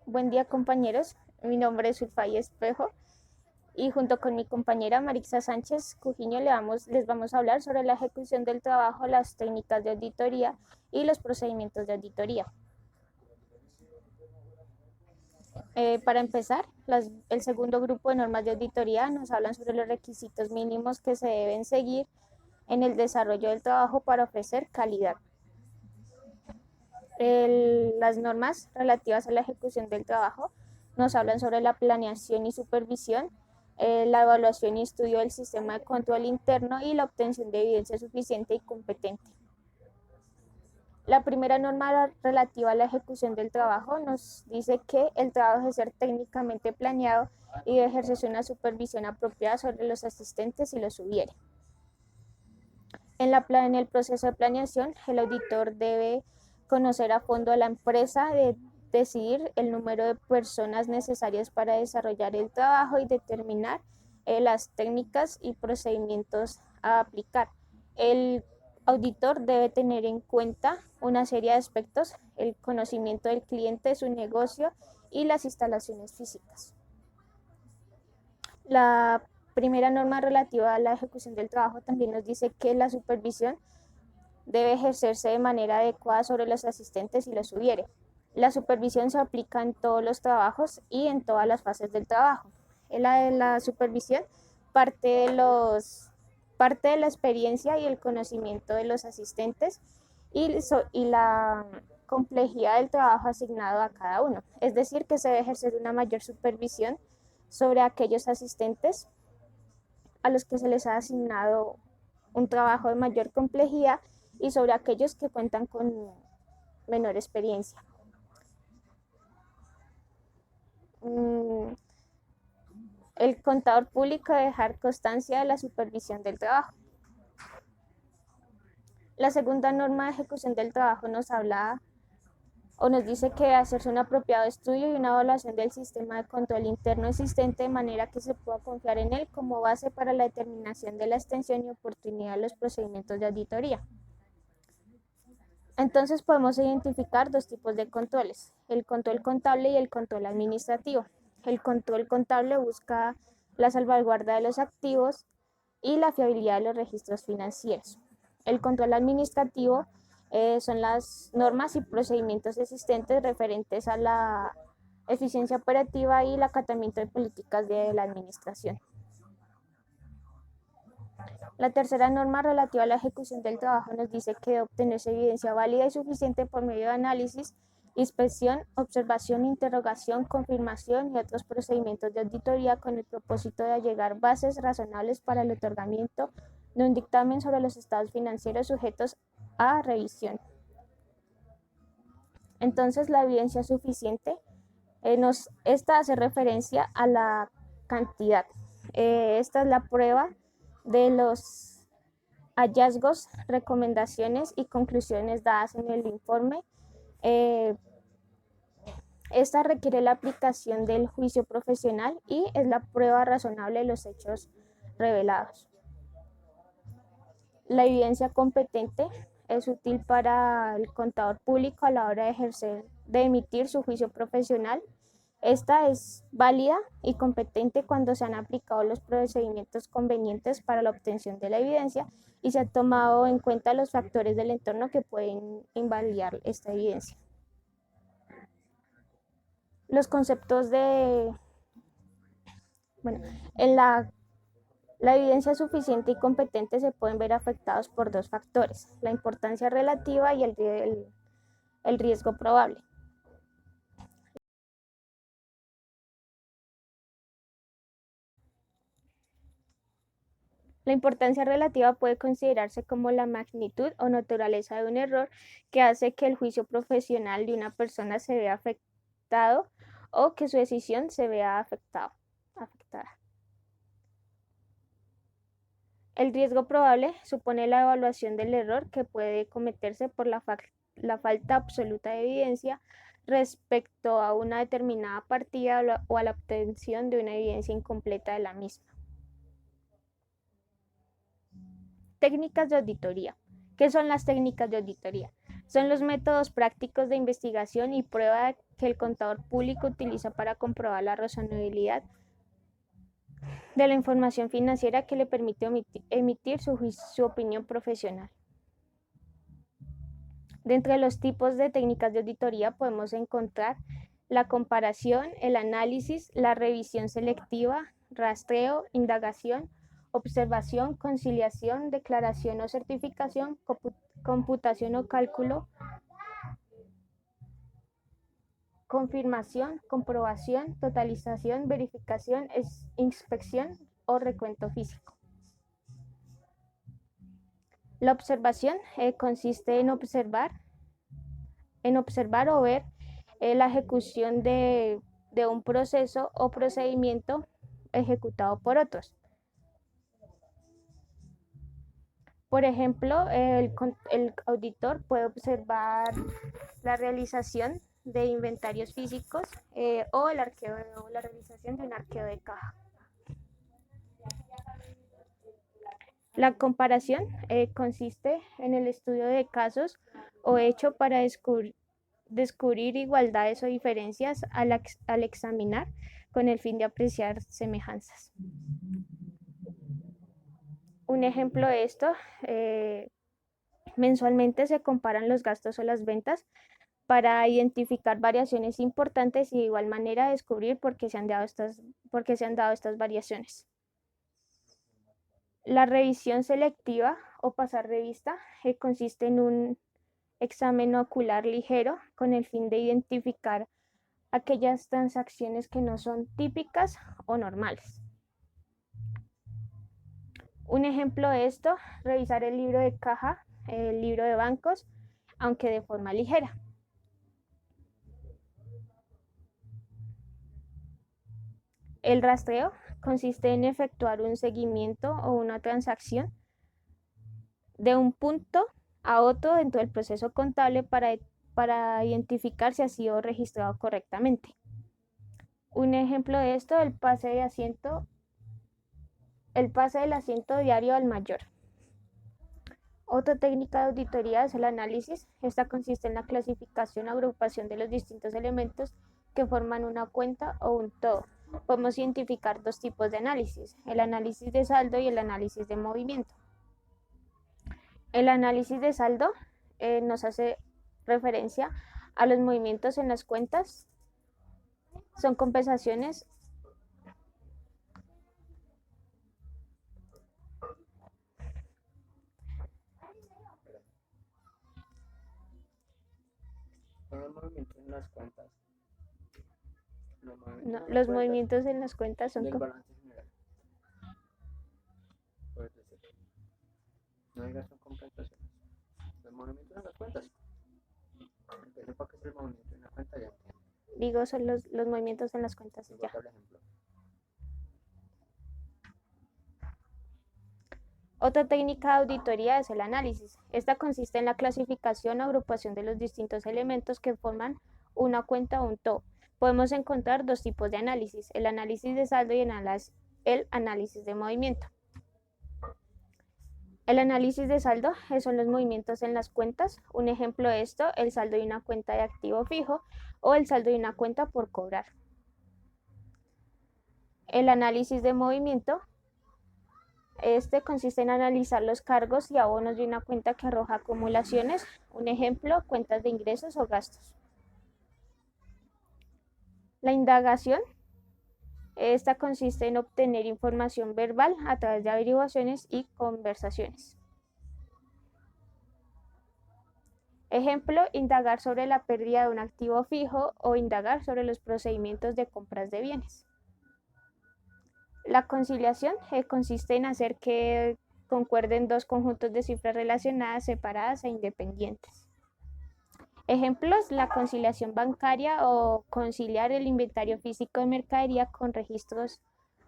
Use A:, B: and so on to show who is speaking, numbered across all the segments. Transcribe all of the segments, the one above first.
A: Buen día, compañeros. Mi nombre es Ulfay Espejo y junto con mi compañera Marixa Sánchez Cujiño les vamos a hablar sobre la ejecución del trabajo, las técnicas de auditoría y los procedimientos de auditoría. Para empezar, el segundo grupo de normas de auditoría nos hablan sobre los requisitos mínimos que se deben seguir en el desarrollo del trabajo para ofrecer calidad. Las normas relativas a la ejecución del trabajo nos hablan sobre la planeación y supervisión, la evaluación y estudio del sistema de control interno y la obtención de evidencia suficiente y competente. La primera norma relativa a la ejecución del trabajo nos dice que el trabajo debe ser técnicamente planeado y debe ejercerse una supervisión apropiada sobre los asistentes si los hubiere. En el proceso de planeación, el auditor debe conocer a fondo a la empresa, decidir el número de personas necesarias para desarrollar el trabajo y determinar las técnicas y procedimientos a aplicar. El auditor debe tener en cuenta una serie de aspectos: el conocimiento del cliente, su negocio y las instalaciones físicas. La primera norma relativa a la ejecución del trabajo también nos dice que la supervisión debe ejercerse de manera adecuada sobre los asistentes si los hubiere. La supervisión se aplica en todos los trabajos y en todas las fases del trabajo. La supervisión parte de, parte de la experiencia y el conocimiento de los asistentes y la complejidad del trabajo asignado a cada uno. Es decir, que se debe ejercer una mayor supervisión sobre aquellos asistentes a los que se les ha asignado un trabajo de mayor complejidad y sobre aquellos que cuentan con menor experiencia. El contador público debe dejar constancia de la supervisión del trabajo. La segunda norma de ejecución del trabajo nos habla o nos dice que debe hacerse un apropiado estudio y una evaluación del sistema de control interno existente de manera que se pueda confiar en él como base para la determinación de la extensión y oportunidad de los procedimientos de auditoría. Entonces podemos identificar dos tipos de controles: el control contable y el control administrativo. El control contable busca la salvaguarda de los activos y la fiabilidad de los registros financieros. El control administrativo son las normas y procedimientos existentes referentes a la eficiencia operativa y el acatamiento de políticas de la administración. La tercera norma relativa a la ejecución del trabajo nos dice que debe obtenerse evidencia válida y suficiente por medio de análisis, inspección, observación, interrogación, confirmación y otros procedimientos de auditoría con el propósito de allegar bases razonables para el otorgamiento de un dictamen sobre los estados financieros sujetos a revisión. Entonces, la evidencia suficiente, esta hace referencia a la cantidad. Esta es la prueba de los hallazgos, recomendaciones y conclusiones dadas en el informe. Esta requiere la aplicación del juicio profesional y es la prueba razonable de los hechos revelados. La evidencia competente es útil para el contador público a la hora de emitir su juicio profesional. Esta es válida y competente cuando se han aplicado los procedimientos convenientes para la obtención de la evidencia y se han tomado en cuenta los factores del entorno que pueden invalidar esta evidencia. Los conceptos en la evidencia suficiente y competente se pueden ver afectados por dos factores: la importancia relativa y el riesgo probable. La importancia relativa puede considerarse como la magnitud o naturaleza de un error que hace que el juicio profesional de una persona se vea afectado o que su decisión se vea afectada. El riesgo probable supone la evaluación del error que puede cometerse por la falta absoluta de evidencia respecto a una determinada partida o a la obtención de una evidencia incompleta de la misma. Técnicas de auditoría. ¿Qué son las técnicas de auditoría? Son los métodos prácticos de investigación y prueba que el contador público utiliza para comprobar la razonabilidad de la información financiera que le permite emitir su opinión profesional. Dentro de los tipos de técnicas de auditoría podemos encontrar la comparación, el análisis, la revisión selectiva, rastreo, indagación, observación, conciliación, declaración o certificación, computación o cálculo, confirmación, comprobación, totalización, verificación, inspección o recuento físico. La observación consiste en observar o ver la ejecución de un proceso o procedimiento ejecutado por otros. Por ejemplo, el auditor puede observar la realización de inventarios físicos o la realización de un arqueo de caja. La comparación consiste en el estudio de casos o hecho para descubrir igualdades o diferencias al examinar con el fin de apreciar semejanzas. Un ejemplo de esto, mensualmente se comparan los gastos o las ventas para identificar variaciones importantes y de igual manera descubrir por qué se han dado estas variaciones. La revisión selectiva o pasar revista consiste en un examen ocular ligero con el fin de identificar aquellas transacciones que no son típicas o normales. Un ejemplo de esto, revisar el libro de caja, el libro de bancos, aunque de forma ligera. El rastreo consiste en efectuar un seguimiento o una transacción de un punto a otro dentro del proceso contable para identificar si ha sido registrado correctamente. Un ejemplo de esto, el pase del asiento diario al mayor. Otra técnica de auditoría es el análisis. Esta consiste en la clasificación o agrupación de los distintos elementos que forman una cuenta o un todo. Podemos identificar dos tipos de análisis, el análisis de saldo y el análisis de movimiento. El análisis de saldo nos hace referencia a los movimientos en las cuentas, son compensaciones
B: Los movimientos en las cuentas.
A: Los movimientos en las cuentas son
B: del balance general. Puedes decir. No digas son compensaciones. Los movimientos en las cuentas. Que sepa que es el movimiento en la cuenta ya entiendo.
A: Digo, son los movimientos en las cuentas ya. Otra técnica de auditoría es el análisis. Esta consiste en la clasificación o agrupación de los distintos elementos que forman una cuenta o un todo. Podemos encontrar dos tipos de análisis, el análisis de saldo y el análisis de movimiento. El análisis de saldo son los movimientos en las cuentas. Un ejemplo de esto, el saldo de una cuenta de activo fijo o el saldo de una cuenta por cobrar. El análisis de movimiento, este consiste en analizar los cargos y abonos de una cuenta que arroja acumulaciones. Un ejemplo, cuentas de ingresos o gastos. La indagación, esta consiste en obtener información verbal a través de averiguaciones y conversaciones. Ejemplo, indagar sobre la pérdida de un activo fijo o indagar sobre los procedimientos de compras de bienes. La conciliación consiste en hacer que concuerden dos conjuntos de cifras relacionadas, separadas e independientes. Ejemplos, la conciliación bancaria o conciliar el inventario físico de mercadería con registros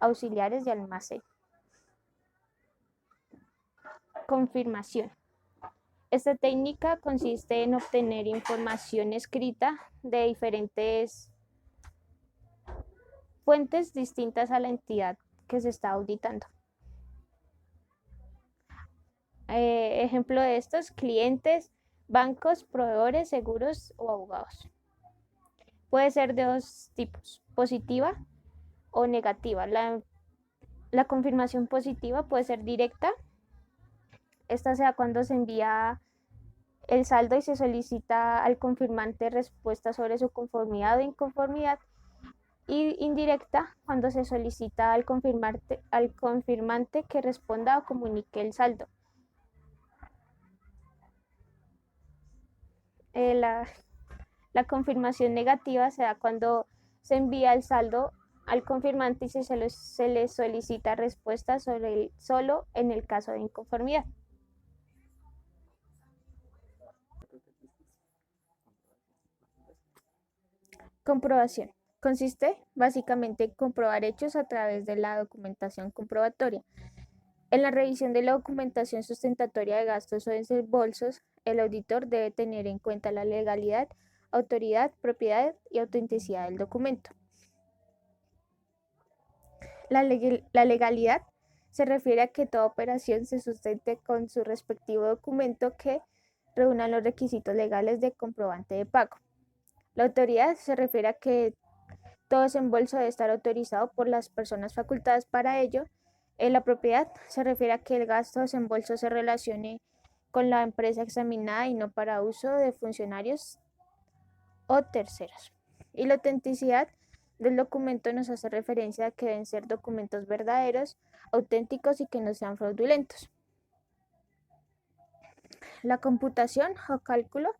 A: auxiliares de almacén. Confirmación. Esta técnica consiste en obtener información escrita de diferentes fuentes distintas a la entidad que se está auditando. Ejemplo de estos, clientes, bancos, proveedores, seguros o abogados. Puede ser de dos tipos, positiva o negativa. La confirmación positiva puede ser directa. Esta se da cuando se envía el saldo y se solicita al confirmante respuesta sobre su conformidad o inconformidad. Y indirecta cuando se solicita al confirmante que responda o comunique el saldo. La confirmación negativa se da cuando se envía el saldo al confirmante y se le solicita respuesta solo en el caso de inconformidad. Comprobación. Consiste básicamente en comprobar hechos a través de la documentación comprobatoria. En la revisión de la documentación sustentatoria de gastos o desembolsos, el auditor debe tener en cuenta la legalidad, autoridad, propiedad y autenticidad del documento. La legalidad se refiere a que toda operación se sustente con su respectivo documento que reúna los requisitos legales de comprobante de pago. La autoridad se refiere a que todo desembolso debe estar autorizado por las personas facultadas para ello. La propiedad se refiere a que el gasto o desembolso se relacione con la empresa examinada y no para uso de funcionarios o terceros. Y la autenticidad del documento nos hace referencia a que deben ser documentos verdaderos, auténticos y que no sean fraudulentos. La computación o cálculo.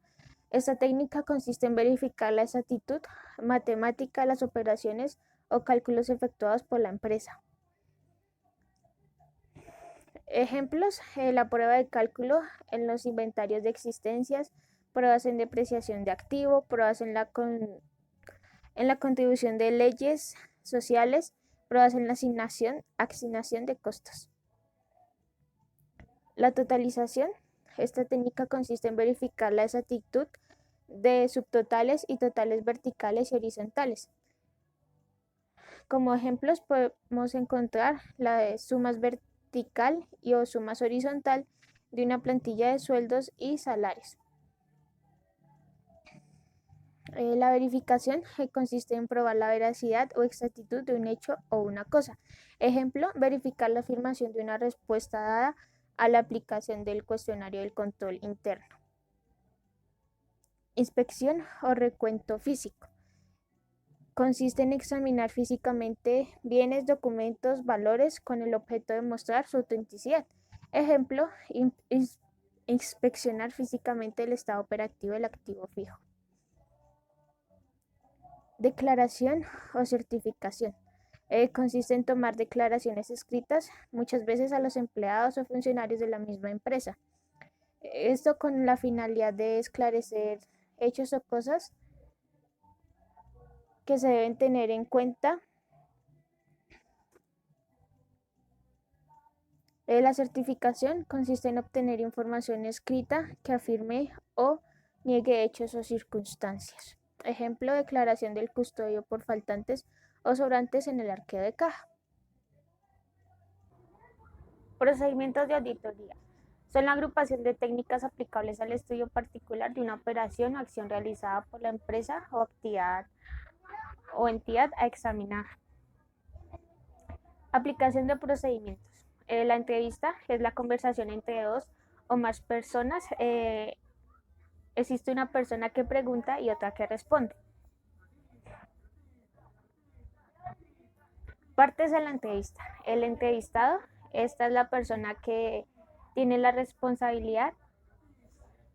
A: Esta técnica consiste en verificar la exactitud matemática de las operaciones o cálculos efectuados por la empresa. Ejemplos: la prueba de cálculo en los inventarios de existencias, pruebas en depreciación de activo, pruebas en la contribución de leyes sociales, pruebas en la asignación de costos. La totalización. Esta técnica consiste en verificar la exactitud de subtotales y totales verticales y horizontales. Como ejemplos podemos encontrar la de sumas vertical o sumas horizontal de una plantilla de sueldos y salarios. La verificación consiste en probar la veracidad o exactitud de un hecho o una cosa. Ejemplo: verificar la afirmación de una respuesta dada a la aplicación del cuestionario del control interno. Inspección o recuento físico. Consiste en examinar físicamente bienes, documentos, valores con el objeto de mostrar su autenticidad. Ejemplo: inspeccionar físicamente el estado operativo del activo fijo. Declaración o certificación. Consiste en tomar declaraciones escritas, muchas veces a los empleados o funcionarios de la misma empresa. Esto con la finalidad de esclarecer hechos o cosas que se deben tener en cuenta. La certificación consiste en obtener información escrita que afirme o niegue hechos o circunstancias. Ejemplo: declaración del custodio por faltantes o sobrantes en el arqueo de caja. Procedimientos de auditoría. Son la agrupación de técnicas aplicables al estudio particular de una operación o acción realizada por la empresa o actividad o entidad a examinar. Aplicación de procedimientos. La entrevista es la conversación entre dos o más personas. Existe una persona que pregunta y otra que responde. Partes de la entrevista. El entrevistado. Esta es la persona que tiene la responsabilidad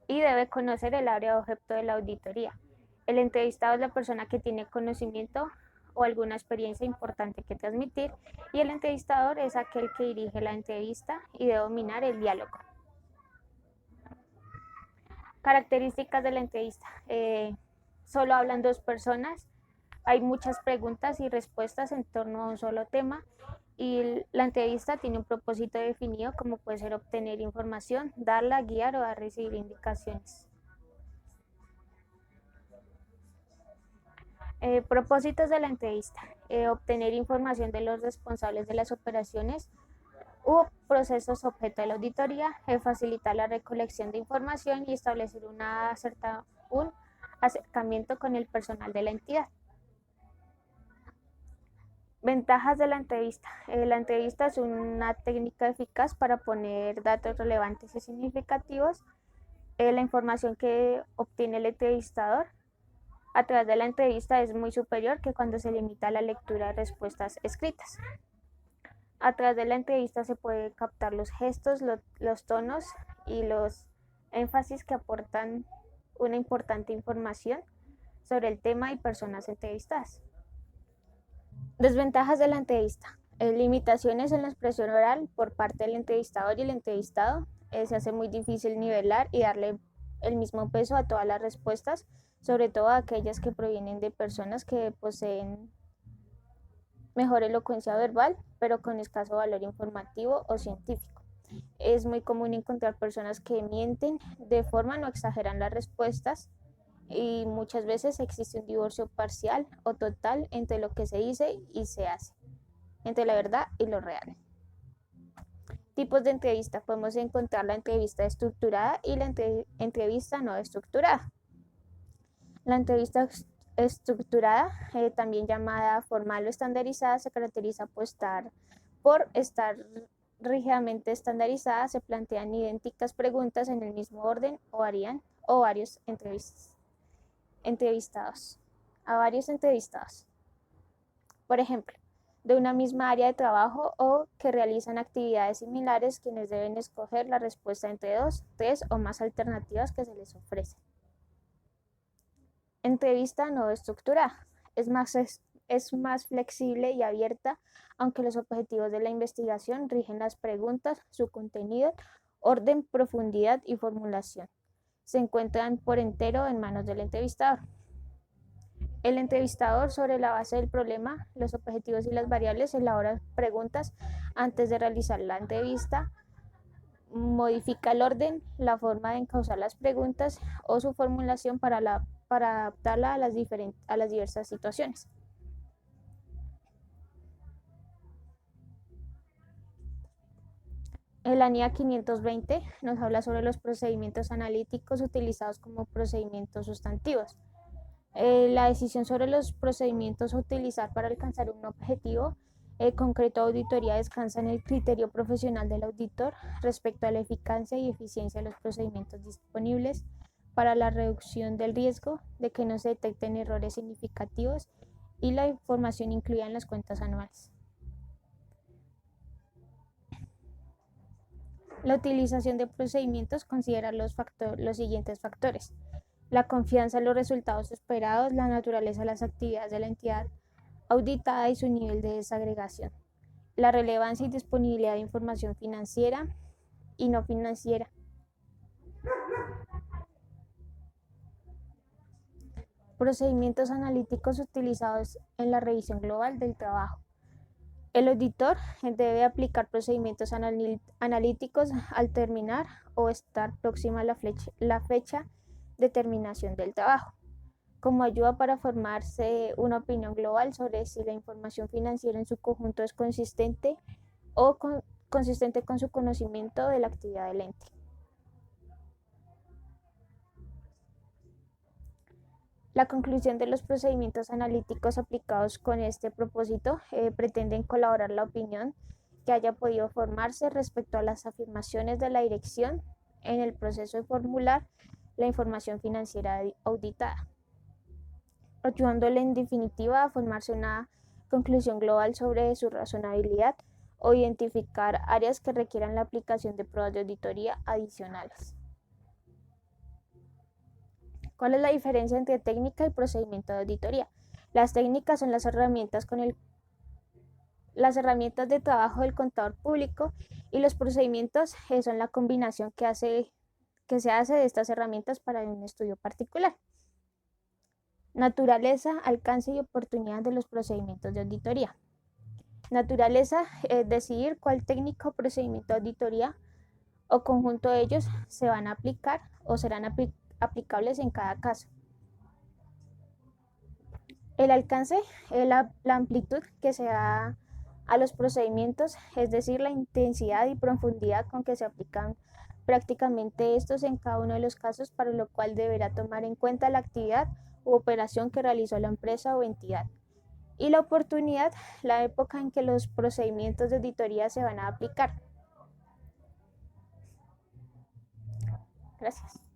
A: y debe conocer el área objeto de la auditoría. El entrevistado es la persona que tiene conocimiento o alguna experiencia importante que transmitir, y el entrevistador es aquel que dirige la entrevista y debe dominar el diálogo. Características de la entrevista. Solo hablan dos personas, hay muchas preguntas y respuestas en torno a un solo tema, y la entrevista tiene un propósito definido, como puede ser obtener información, darla, guiar o recibir indicaciones. Propósitos de la entrevista: obtener información de los responsables de las operaciones u procesos objeto de la auditoría, facilitar la recolección de información y establecer un acercamiento con el personal de la entidad. Ventajas de la entrevista. La entrevista es una técnica eficaz para poner datos relevantes y significativos. La información que obtiene el entrevistador a través de la entrevista es muy superior que cuando se limita a la lectura de respuestas escritas. A través de la entrevista se puede captar los gestos, los tonos y los énfasis que aportan una importante información sobre el tema y personas entrevistadas. Desventajas de la entrevista. Limitaciones en la expresión oral por parte del entrevistador y el entrevistado. Se hace muy difícil nivelar y darle el mismo peso a todas las respuestas, sobre todo a aquellas que provienen de personas que poseen mejor elocuencia verbal, pero con escaso valor informativo o científico. Es muy común encontrar personas que mienten, deforman o exageran las respuestas, y muchas veces existe un divorcio parcial o total entre lo que se dice y se hace, entre la verdad y lo real. Tipos de entrevista. Podemos encontrar la entrevista estructurada y la entrevista no estructurada. La entrevista estructurada, también llamada formal o estandarizada, se caracteriza por estar rígidamente estandarizada. Se plantean idénticas preguntas en el mismo orden o varios entrevistados. Por ejemplo, de una misma área de trabajo o que realizan actividades similares, quienes deben escoger la respuesta entre 2, 3 o más alternativas que se les ofrecen. Entrevista no estructurada. Es más flexible y abierta, aunque los objetivos de la investigación rigen las preguntas, su contenido, orden, profundidad y formulación. Se encuentran por entero en manos del entrevistador. El entrevistador, sobre la base del problema, los objetivos y las variables, elabora preguntas antes de realizar la entrevista, modifica el orden, la forma de encauzar las preguntas o su formulación para adaptarla a las diversas situaciones. El ANIA 520 nos habla sobre los procedimientos analíticos utilizados como procedimientos sustantivos. La decisión sobre los procedimientos a utilizar para alcanzar un objetivo concreto de auditoría descansa en el criterio profesional del auditor respecto a la eficacia y eficiencia de los procedimientos disponibles para la reducción del riesgo de que no se detecten errores significativos y la información incluida en las cuentas anuales. La utilización de procedimientos considera los siguientes factores: la confianza en los resultados esperados, la naturaleza de las actividades de la entidad auditada y su nivel de desagregación, la relevancia y disponibilidad de información financiera y no financiera. Procedimientos analíticos utilizados en la revisión global del trabajo. El auditor debe aplicar procedimientos analíticos al terminar o estar próxima a la fecha de terminación del trabajo, como ayuda para formarse una opinión global sobre si la información financiera en su conjunto es consistente con su conocimiento de la actividad del ente. La conclusión de los procedimientos analíticos aplicados con este propósito pretenden colaborar la opinión que haya podido formarse respecto a las afirmaciones de la dirección en el proceso de formular la información financiera auditada, ayudándole en definitiva a formarse una conclusión global sobre su razonabilidad o identificar áreas que requieran la aplicación de pruebas de auditoría adicionales. ¿Cuál es la diferencia entre técnica y procedimiento de auditoría? Las técnicas son las herramientas de trabajo del contador público, y los procedimientos son la combinación que se hace de estas herramientas para un estudio particular. Naturaleza, alcance y oportunidad de los procedimientos de auditoría. Naturaleza, decidir cuál técnica o procedimiento de auditoría o conjunto de ellos se van a aplicar o serán aplicables en cada caso. El alcance es la amplitud que se da a los procedimientos, es decir, la intensidad y profundidad con que se aplican prácticamente estos en cada uno de los casos, para lo cual deberá tomar en cuenta la actividad u operación que realizó la empresa o entidad. Y la oportunidad, la época en que los procedimientos de auditoría se van a aplicar. Gracias.